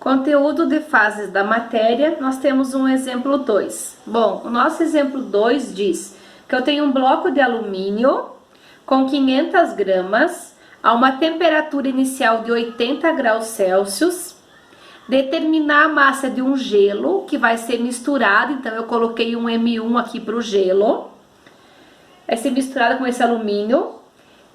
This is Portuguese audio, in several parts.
Conteúdo de fases da matéria, nós temos um exemplo 2. Bom, o nosso exemplo 2 diz que eu tenho um bloco de alumínio com 500 gramas a uma temperatura inicial de 80 graus Celsius. Determinar a massa de um gelo que vai ser misturado, então eu coloquei um M1 aqui para o gelo. Vai ser misturado com esse alumínio.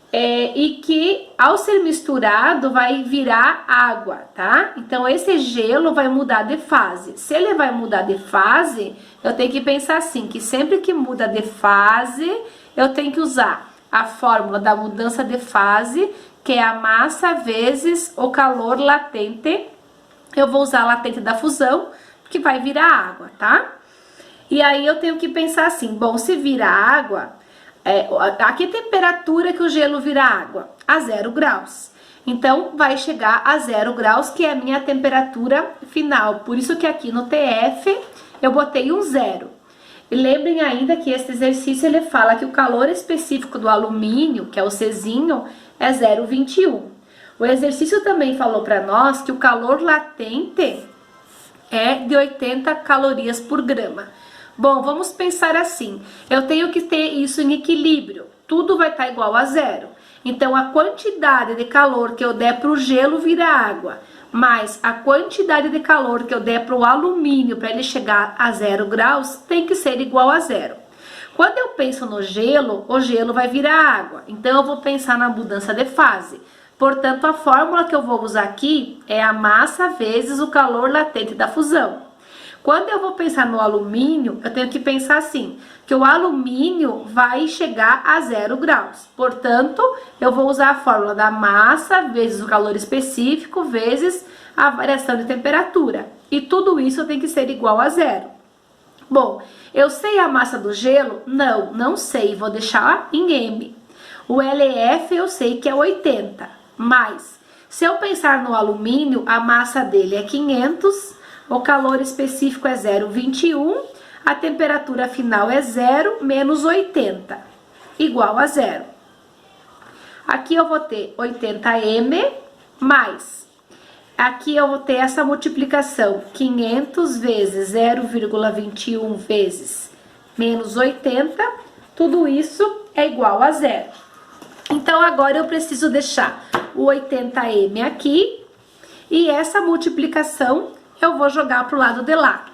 E que ao ser misturado vai virar água, tá? Então esse gelo vai mudar de fase. Se ele vai mudar de fase, eu tenho que pensar assim, que sempre que muda de fase, eu tenho que usar a fórmula da mudança de fase, que é a massa vezes o calor latente. Eu vou usar a latente da fusão, que vai virar água, tá? E aí eu tenho que pensar assim, bom, se vira água... a que temperatura que o gelo vira água? A 0 graus. Então, vai chegar a 0 graus, que é a minha temperatura final. Por isso que aqui no TF eu botei um 0. E lembrem ainda que esse exercício ele fala que o calor específico do alumínio, que é o Czinho, é 0,21. O exercício também falou para nós que o calor latente é de 80 calorias por grama. Bom, vamos pensar assim, eu tenho que ter isso em equilíbrio, tudo vai estar igual a 0. Então, a quantidade de calor que eu der para o gelo vira água, mais a quantidade de calor que eu der para o alumínio para ele chegar a 0 graus tem que ser igual a 0. Quando eu penso no gelo, o gelo vai virar água, então eu vou pensar na mudança de fase. Portanto, a fórmula que eu vou usar aqui é a massa vezes o calor latente da fusão. Quando eu vou pensar no alumínio, eu tenho que pensar assim, que o alumínio vai chegar a 0 graus. Portanto, eu vou usar a fórmula da massa vezes o calor específico vezes a variação de temperatura. E tudo isso tem que ser igual a 0. Bom, eu sei a massa do gelo? Não, não sei, vou deixar em M. O LF eu sei que é 80, mas se eu pensar no alumínio, a massa dele é 500, o calor específico é 0,21, a temperatura final é 0 menos 80, igual a 0. Aqui eu vou ter 80M, mais, aqui eu vou ter essa multiplicação, 500 vezes 0,21 vezes menos 80, tudo isso é igual a 0. Então, agora eu preciso deixar o 80M aqui, e essa multiplicação eu vou jogar para o lado de lá.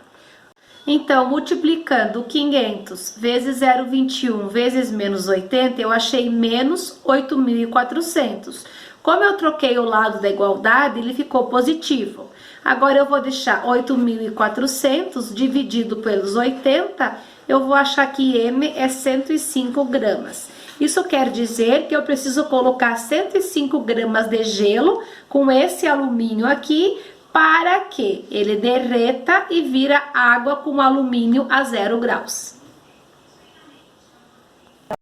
Então, multiplicando 500 vezes 0,21 vezes menos 80, eu achei menos 8.400. Como eu troquei o lado da igualdade, ele ficou positivo. Agora, eu vou deixar 8.400 dividido pelos 80, eu vou achar que M é 105 gramas. Isso quer dizer que eu preciso colocar 105 gramas de gelo com esse alumínio aqui, para que ele derreta e vira água com alumínio a 0 graus.